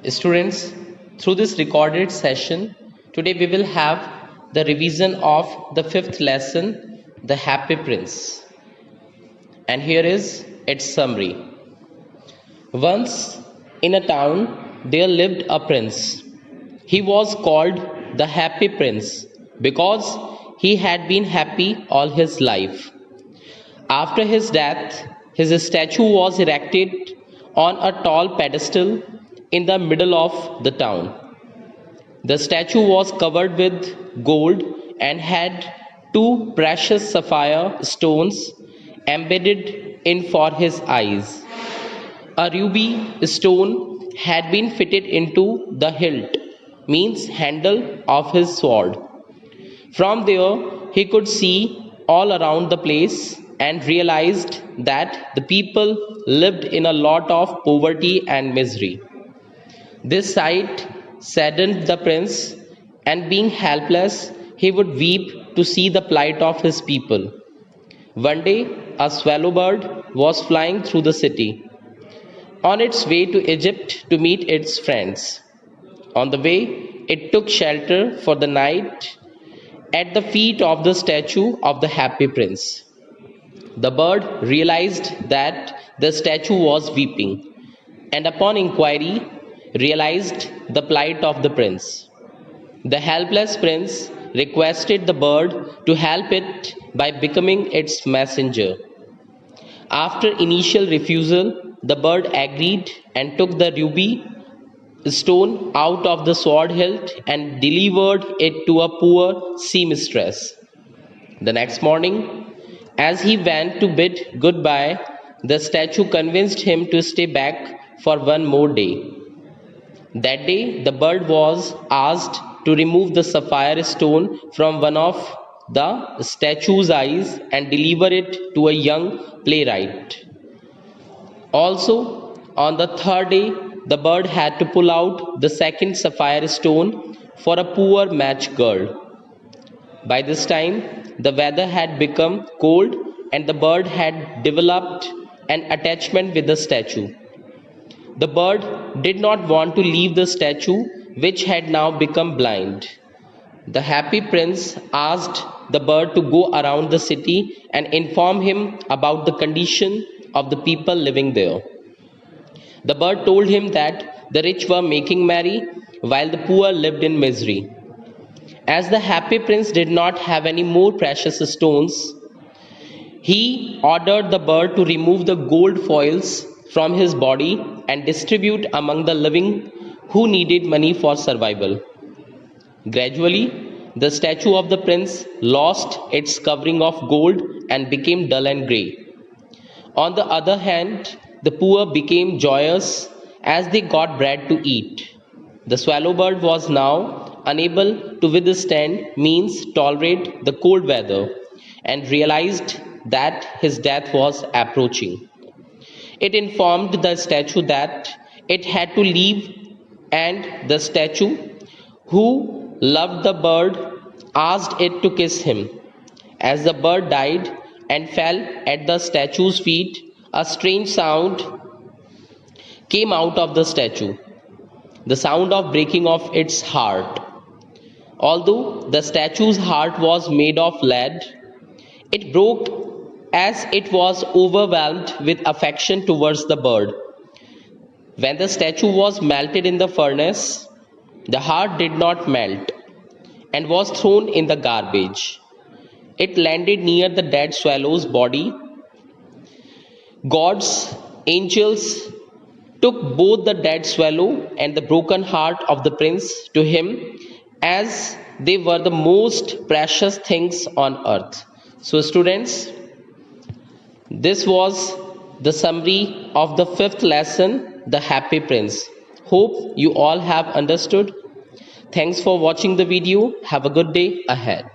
Students, through this recorded session, today we will have the revision of the fifth lesson, The Happy Prince. And here is its summary. Once in a town, there lived a prince. He was called the Happy Prince because he had been happy all his life. After his death, his statue was erected on a tall pedestal in the middle of the town. The statue was covered with gold and had two precious sapphire stones embedded in for his eyes. A ruby stone had been fitted into the hilt, means handle of his sword. From there, he could see all around the place and realized that the people lived in a lot of poverty and misery. This sight saddened the prince, and being helpless, he would weep to see the plight of his people. One day, a swallow bird was flying through the city, on its way to Egypt to meet its friends. On the way, it took shelter for the night at the feet of the statue of the Happy Prince. The bird realized that the statue was weeping, and upon inquiry, realized the plight of the prince. The helpless prince requested the bird to help it by becoming its messenger. After initial refusal, the bird agreed and took the ruby stone out of the sword hilt and delivered it to a poor seamstress. The next morning, as he went to bid goodbye, the statue convinced him to stay back for one more day. That day, the bird was asked to remove the sapphire stone from one of the statue's eyes and deliver it to a young playwright. Also, on the third day, the bird had to pull out the second sapphire stone for a poor match girl. By this time, the weather had become cold and the bird had developed an attachment with the statue. The bird did not want to leave the statue, which had now become blind. The Happy Prince asked the bird to go around the city and inform him about the condition of the people living there. The bird told him that the rich were making merry while the poor lived in misery. As the Happy Prince did not have any more precious stones, he ordered the bird to remove the gold foils from his body and distribute among the living who needed money for survival. Gradually, the statue of the prince lost its covering of gold and became dull and grey. On the other hand, the poor became joyous as they got bread to eat. The swallow bird was now unable to withstand, means tolerate the cold weather, and realized that his death was approaching. It informed the statue that it had to leave, and the statue, who loved the bird, asked it to kiss him. As the bird died and fell at the statue's feet, a strange sound came out of the statue, the sound of breaking of its heart. Although the statue's heart was made of lead, it broke as it was overwhelmed with affection towards the bird. When the statue was melted in the furnace, the heart did not melt and was thrown in the garbage. It landed near the dead swallow's body. God's angels took both the dead swallow and the broken heart of the prince to him, as they were the most precious things on earth. So students, this was the summary of the fifth lesson, The Happy Prince. Hope you all have understood. Thanks for watching the video. Have a good day ahead.